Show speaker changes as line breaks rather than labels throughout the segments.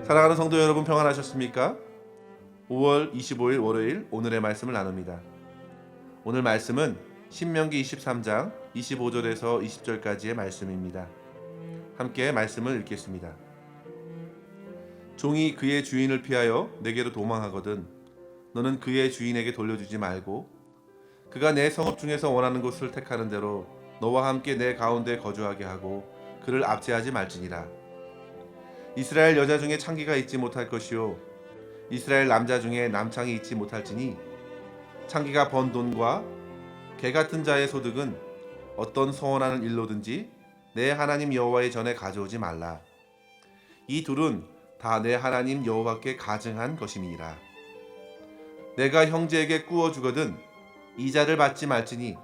사랑하는 성도 여러분, 평안하셨습니까? 5월 25일 월요일 오늘의 말씀을 나눕니다. 오늘 말씀은 신명기 23장 25절에서 20절까지의 말씀입니다. 함께 말씀을 읽겠습니다. 종이 그의 주인을 피하여 내게로 도망하거든 너는 그의 주인에게 돌려주지 말고 그가 내 성읍 중에서 원하는 곳을 택하는 대로 너와 함께 내 가운데 거주하게 하고 그를 압제하지 말지니라. 이스라엘 여자 중에 창기가 있지 못할 것이요 이스라엘 남자 중에 남창이 있지 못할지니 창기가 번 돈과 개 같은 자의 소득은 어떤 서원하는 일로든지 내 하나님 여호와의 전에 가져오지 말라. 이 둘은 다 내 하나님 여호와께 가증한 것임이니라. 내가 형제에게 꾸어 주거든 이자를 받지 말지니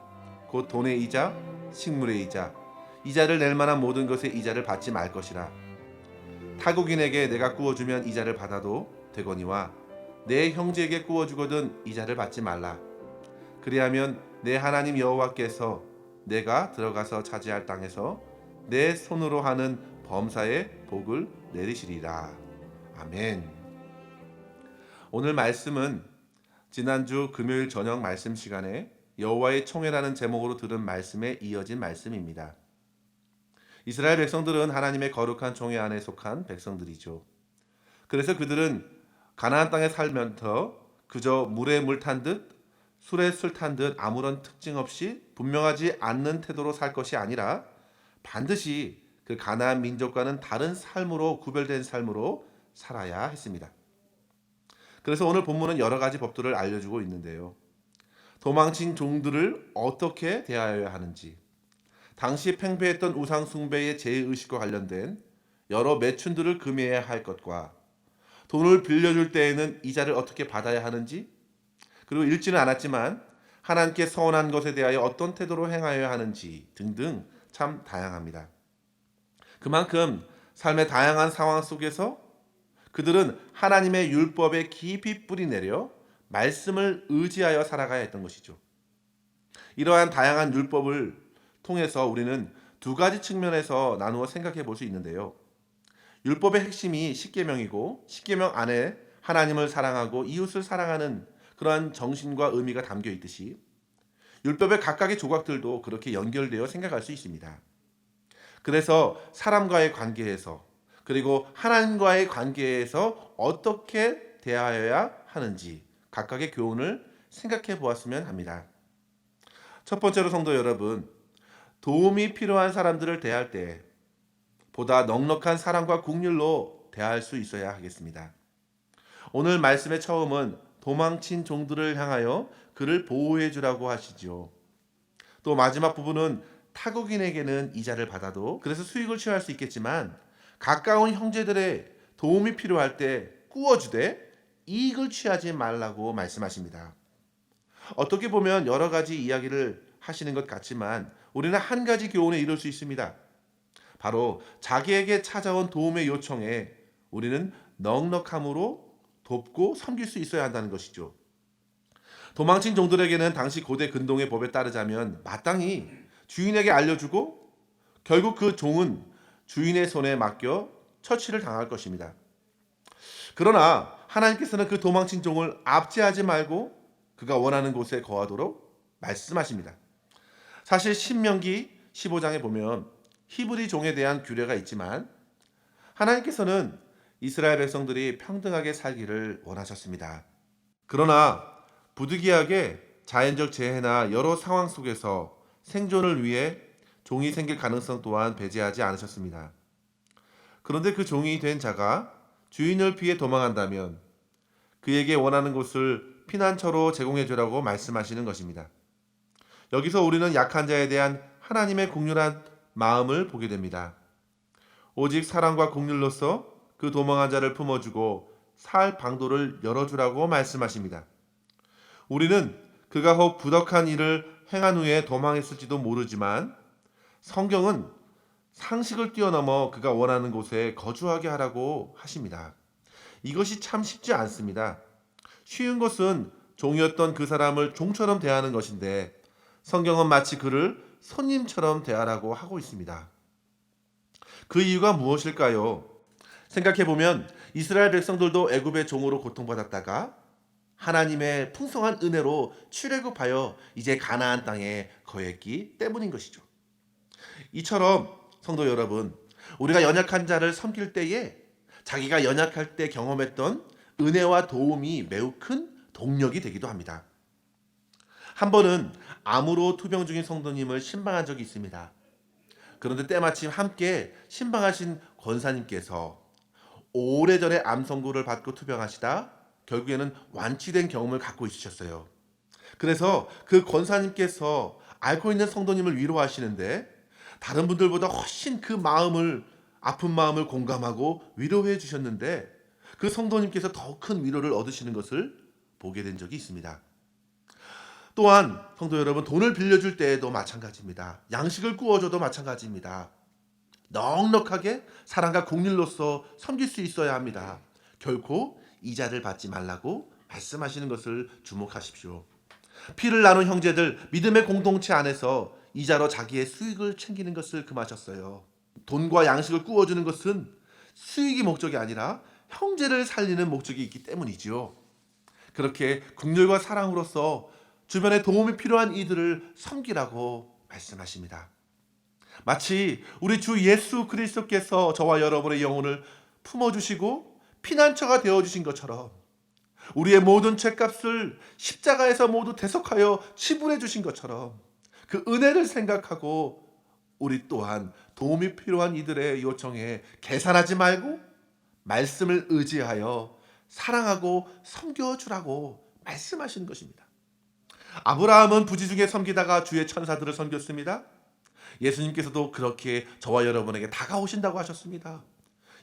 곧 돈의 이자 식물의 이자 이자를 낼 만한 모든 것의 이자를 받지 말 것이라. 타국인에게 내가 꾸어주면 이자를 받아도 되거니와 내 형제에게 꾸어주거든 이자를 받지 말라. 그리하면 내 하나님 여호와께서 내가 들어가서 차지할 땅에서 내 손으로 하는 범사에 복을 내리시리라. 아멘. 오늘 말씀은 지난주 금요일 저녁 말씀 시간에 여호와의 총회라는 제목으로 들은 말씀에 이어진 말씀입니다. 이스라엘 백성들은 하나님의 거룩한 총회 안에 속한 백성들이죠. 그래서 그들은 가나안 땅에 살면서 그저 물에 물 탄 듯 술에 술 탄 듯 아무런 특징 없이 분명하지 않는 태도로 살 것이 아니라 반드시 그 가나안 민족과는 다른 삶으로 구별된 삶으로 살아야 했습니다. 그래서 오늘 본문은 여러 가지 법들을 알려주고 있는데요. 도망친 종들을 어떻게 대하여야 하는지, 당시 팽배했던 우상 숭배의 제의식과 관련된 여러 매춘들을 금해야 할 것과 돈을 빌려줄 때에는 이자를 어떻게 받아야 하는지, 그리고 읽지는 않았지만 하나님께 서원한 것에 대하여 어떤 태도로 행하여야 하는지 등등 참 다양합니다. 그만큼 삶의 다양한 상황 속에서 그들은 하나님의 율법에 깊이 뿌리내려 말씀을 의지하여 살아가야 했던 것이죠. 이러한 다양한 율법을 통해서 우리는 두 가지 측면에서 나누어 생각해 볼 수 있는데요. 율법의 핵심이 십계명이고 십계명 안에 하나님을 사랑하고 이웃을 사랑하는 그러한 정신과 의미가 담겨 있듯이 율법의 각각의 조각들도 그렇게 연결되어 생각할 수 있습니다. 그래서 사람과의 관계에서 그리고 하나님과의 관계에서 어떻게 대하여야 하는지 각각의 교훈을 생각해 보았으면 합니다. 첫 번째로 성도 여러분, 도움이 필요한 사람들을 대할 때 보다 넉넉한 사랑과 긍휼로 대할 수 있어야 하겠습니다. 오늘 말씀의 처음은 도망친 종들을 향하여 그를 보호해 주라고 하시죠. 또 마지막 부분은 타국인에게는 이자를 받아도 그래서 수익을 취할 수 있겠지만 가까운 형제들의 도움이 필요할 때 꾸어주되 이익을 취하지 말라고 말씀하십니다. 어떻게 보면 여러 가지 이야기를 하시는 것 같지만 우리는 한 가지 교훈에 이룰 수 있습니다. 바로 자기에게 찾아온 도움의 요청에 우리는 넉넉함으로 돕고 섬길 수 있어야 한다는 것이죠. 도망친 종들에게는 당시 고대 근동의 법에 따르자면 마땅히 주인에게 알려주고 결국 그 종은 주인의 손에 맡겨 처치를 당할 것입니다. 그러나 하나님께서는 그 도망친 종을 압제하지 말고 그가 원하는 곳에 거하도록 말씀하십니다. 사실 신명기 15장에 보면 히브리 종에 대한 규례가 있지만 하나님께서는 이스라엘 백성들이 평등하게 살기를 원하셨습니다. 그러나 부득이하게 자연적 재해나 여러 상황 속에서 생존을 위해 종이 생길 가능성 또한 배제하지 않으셨습니다. 그런데 그 종이 된 자가 주인을 피해 도망한다면 그에게 원하는 곳을 피난처로 제공해 주라고 말씀하시는 것입니다. 여기서 우리는 약한 자에 대한 하나님의 긍휼한 마음을 보게 됩니다. 오직 사랑과 긍휼로서 그 도망한 자를 품어주고 살 방도를 열어주라고 말씀하십니다. 우리는 그가 혹 부덕한 일을 행한 후에 도망했을지도 모르지만 성경은 상식을 뛰어넘어 그가 원하는 곳에 거주하게 하라고 하십니다. 이것이 참 쉽지 않습니다. 쉬운 것은 종이었던 그 사람을 종처럼 대하는 것인데 성경은 마치 그를 손님처럼 대하라고 하고 있습니다. 그 이유가 무엇일까요? 생각해 보면 이스라엘 백성들도 애굽의 종으로 고통받았다가 하나님의 풍성한 은혜로 출애굽하여 이제 가나안 땅에 거했기 때문인 것이죠. 이처럼 성도 여러분, 우리가 연약한 자를 섬길 때에 자기가 연약할 때 경험했던 은혜와 도움이 매우 큰 동력이 되기도 합니다. 한 번은 암으로 투병 중인 성도님을 신방한 적이 있습니다. 그런데 때마침 함께 신방하신 권사님께서 오래전에 암 선고를 받고 투병하시다 결국에는 완치된 경험을 갖고 있으셨어요. 그래서 그 권사님께서 앓고 있는 성도님을 위로하시는데 다른 분들보다 훨씬 그 마음을 아픈 마음을 공감하고 위로해 주셨는데 그 성도님께서 더 큰 위로를 얻으시는 것을 보게 된 적이 있습니다. 또한 성도 여러분, 돈을 빌려줄 때에도 마찬가지입니다. 양식을 구워줘도 마찬가지입니다. 넉넉하게 사랑과 공률로서 섬길 수 있어야 합니다. 결코 이자를 받지 말라고 말씀하시는 것을 주목하십시오. 피를 나눈 형제들, 믿음의 공동체 안에서 이자로 자기의 수익을 챙기는 것을 금하셨어요. 돈과 양식을 구워주는 것은 수익이 목적이 아니라 형제를 살리는 목적이 있기 때문이지요. 그렇게 긍휼과 사랑으로서 주변에 도움이 필요한 이들을 섬기라고 말씀하십니다. 마치 우리 주 예수 그리스도께서 저와 여러분의 영혼을 품어주시고 피난처가 되어주신 것처럼 우리의 모든 죄값을 십자가에서 모두 대속하여 지불해 주신 것처럼 그 은혜를 생각하고 우리 또한 도움이 필요한 이들의 요청에 계산하지 말고 말씀을 의지하여 사랑하고 섬겨주라고 말씀하시는 것입니다. 아브라함은 부지 중에 섬기다가 주의 천사들을 섬겼습니다. 예수님께서도 그렇게 저와 여러분에게 다가오신다고 하셨습니다.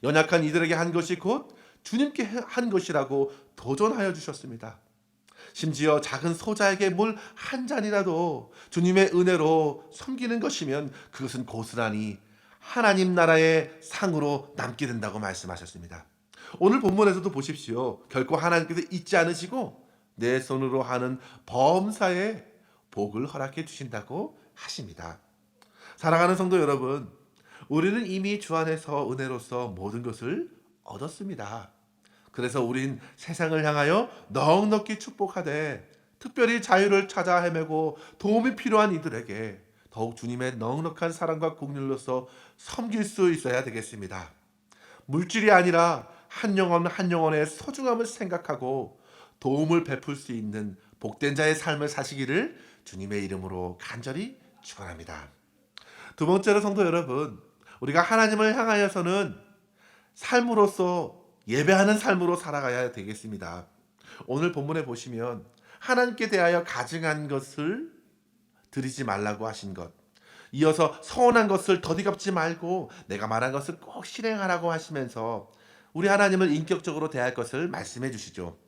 연약한 이들에게 한 것이 곧 주님께 한 것이라고 도전하여 주셨습니다. 심지어 작은 소자에게 물 한 잔이라도 주님의 은혜로 섬기는 것이면 그것은 고스란히 하나님 나라의 상으로 남게 된다고 말씀하셨습니다. 오늘 본문에서도 보십시오. 결코 하나님께서 잊지 않으시고 내 손으로 하는 범사에 복을 허락해 주신다고 하십니다. 사랑하는 성도 여러분, 우리는 이미 주 안에서 은혜로서 모든 것을 얻었습니다. 그래서 우린 세상을 향하여 넉넉히 축복하되 특별히 자유를 찾아 헤매고 도움이 필요한 이들에게 더욱 주님의 넉넉한 사랑과 긍휼로서 섬길 수 있어야 되겠습니다. 물질이 아니라 한 영혼 한 영혼의 소중함을 생각하고 도움을 베풀 수 있는 복된 자의 삶을 사시기를 주님의 이름으로 간절히 축원합니다. 두 번째로 성도 여러분, 우리가 하나님을 향하여서는 삶으로서 예배하는 삶으로 살아가야 되겠습니다. 오늘 본문에 보시면 하나님께 대하여 가증한 것을 드리지 말라고 하신 것, 이어서 서운한 것을 더디 갚지 말고 내가 말한 것을 꼭 실행하라고 하시면서 우리 하나님을 인격적으로 대할 것을 말씀해 주시죠.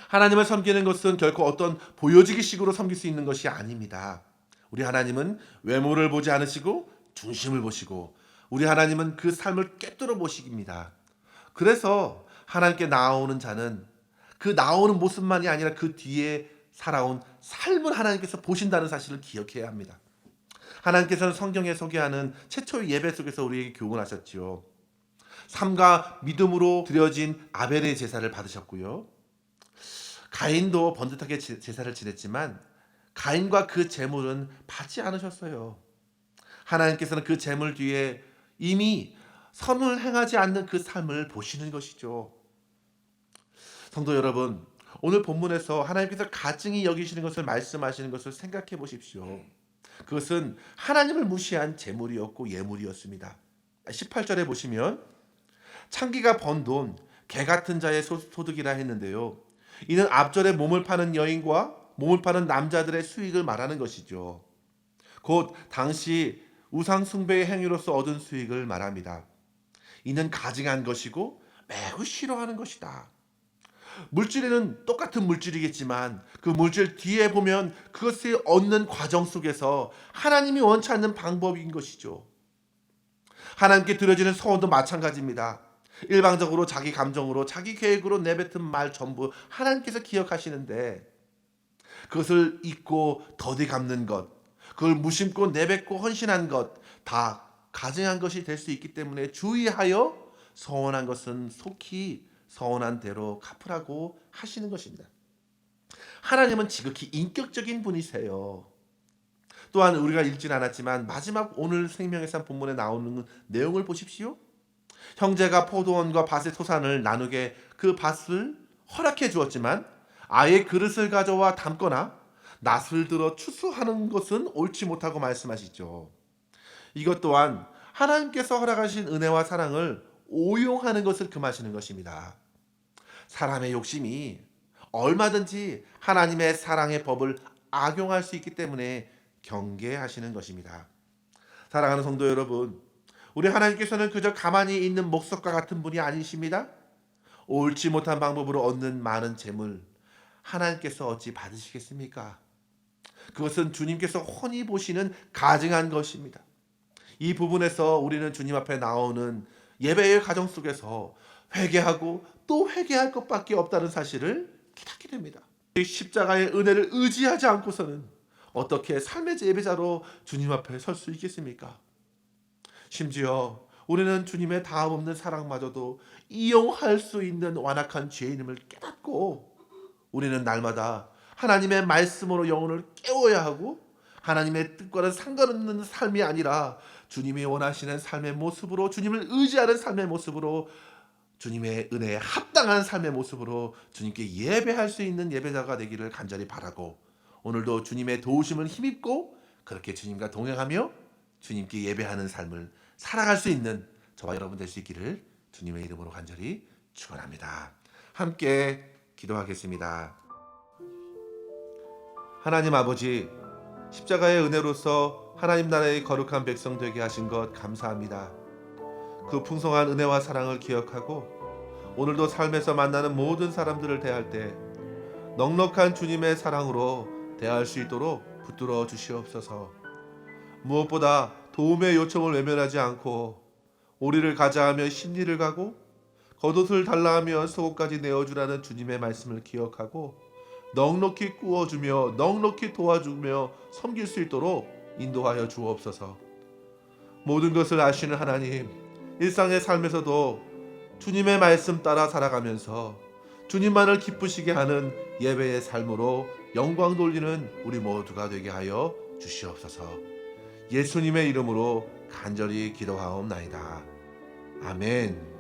하나님을 섬기는 것은 결코 어떤 보여지기식으로 섬길 수 있는 것이 아닙니다. 우리 하나님은 외모를 보지 않으시고 중심을 보시고 우리 하나님은 그 삶을 꿰뚫어 보십니다. 그래서 하나님께 나아오는 자는 그 나오는 모습만이 아니라 그 뒤에 살아온 삶을 하나님께서 보신다는 사실을 기억해야 합니다. 하나님께서는 성경에 소개하는 최초의 예배 속에서 우리에게 교훈하셨지요. 삶과 믿음으로 드려진 아벨의 제사를 받으셨고요. 가인도 번듯하게 제사를 지냈지만 가인과 그 제물은 받지 않으셨어요. 하나님께서는 그 제물 뒤에 이미 선을 행하지 않는 그 삶을 보시는 것이죠. 성도 여러분, 오늘 본문에서 하나님께서 가증히 여기시는 것을 말씀하시는 것을 생각해 보십시오. 그것은 하나님을 무시한 제물이었고 예물이었습니다. 18절에 보시면 창기가 번 돈, 개 같은 자의 소득이라 했는데요. 이는 앞절에 몸을 파는 여인과 몸을 파는 남자들의 수익을 말하는 것이죠. 곧 당시 우상 숭배의 행위로서 얻은 수익을 말합니다. 이는 가증한 것이고 매우 싫어하는 것이다. 물질에는 똑같은 물질이겠지만 그 물질 뒤에 보면 그것을 얻는 과정 속에서 하나님이 원치 않는 방법인 것이죠. 하나님께 드려지는 소원도 마찬가지입니다. 일방적으로 자기 감정으로 자기 계획으로 내뱉은 말 전부 하나님께서 기억하시는데, 그것을 잊고 더디 갚는 것, 그걸 무심코 내뱉고 헌신한 것 다 가증한 것이 될 수 있기 때문에 주의하여 서원한 것은 속히 서원한 대로 갚으라고 하시는 것입니다. 하나님은 지극히 인격적인 분이세요. 또한 우리가 읽진 않았지만 마지막 오늘 생명의 산 본문에 나오는 내용을 보십시오. 형제가 포도원과 밭의 토산을 나누게 그 밭을 허락해 주었지만 아예 그릇을 가져와 담거나 낫을 들어 추수하는 것은 옳지 못하고 말씀하시죠. 이것 또한 하나님께서 허락하신 은혜와 사랑을 오용하는 것을 금하시는 것입니다. 사람의 욕심이 얼마든지 하나님의 사랑의 법을 악용할 수 있기 때문에 경계하시는 것입니다. 사랑하는 성도 여러분, 우리 하나님께서는 그저 가만히 있는 목석과 같은 분이 아니십니다. 옳지 못한 방법으로 얻는 많은 재물 하나님께서 어찌 받으시겠습니까? 그것은 주님께서 훤히 보시는 가증한 것입니다. 이 부분에서 우리는 주님 앞에 나오는 예배의 과정 속에서 회개하고 또 회개할 것밖에 없다는 사실을 깨닫게 됩니다. 십자가의 은혜를 의지하지 않고서는 어떻게 삶의 예배자로 주님 앞에 설 수 있겠습니까? 심지어 우리는 주님의 다함없는 사랑마저도 이용할 수 있는 완악한 죄인임을 깨닫고 우리는 날마다 하나님의 말씀으로 영혼을 깨워야 하고, 하나님의 뜻과는 상관없는 삶이 아니라 주님이 원하시는 삶의 모습으로, 주님을 의지하는 삶의 모습으로, 주님의 은혜에 합당한 삶의 모습으로 주님께 예배할 수 있는 예배자가 되기를 간절히 바라고, 오늘도 주님의 도우심을 힘입고 그렇게 주님과 동행하며 주님께 예배하는 삶을 살아갈 수 있는 저와 여러분 될 수 있기를 주님의 이름으로 간절히 축원합니다. 함께 기도하겠습니다. 하나님 아버지, 십자가의 은혜로서 하나님 나라의 거룩한 백성 되게 하신 것 감사합니다. 그 풍성한 은혜와 사랑을 기억하고 오늘도 삶에서 만나는 모든 사람들을 대할 때 넉넉한 주님의 사랑으로 대할 수 있도록 붙들어 주시옵소서. 무엇보다 도움의 요청을 외면하지 않고 오리를 가자 하며 십리를 가고 겉옷을 달라 하며 속옷까지 내어주라는 주님의 말씀을 기억하고 넉넉히 꾸어주며 넉넉히 도와주며 섬길 수 있도록 인도하여 주옵소서. 모든 것을 아시는 하나님, 일상의 삶에서도 주님의 말씀 따라 살아가면서 주님만을 기쁘시게 하는 예배의 삶으로 영광 돌리는 우리 모두가 되게 하여 주시옵소서. 예수님의 이름으로 간절히 기도하옵나이다. 아멘.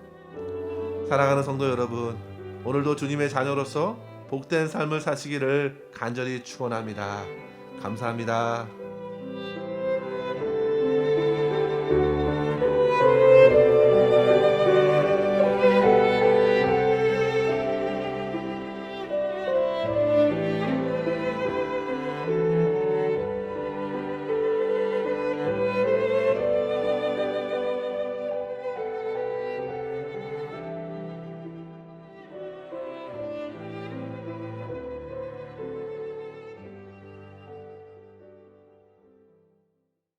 사랑하는 성도 여러분, 오늘도 주님의 자녀로서 복된 삶을 사시기를 간절히 축원합니다. 감사합니다.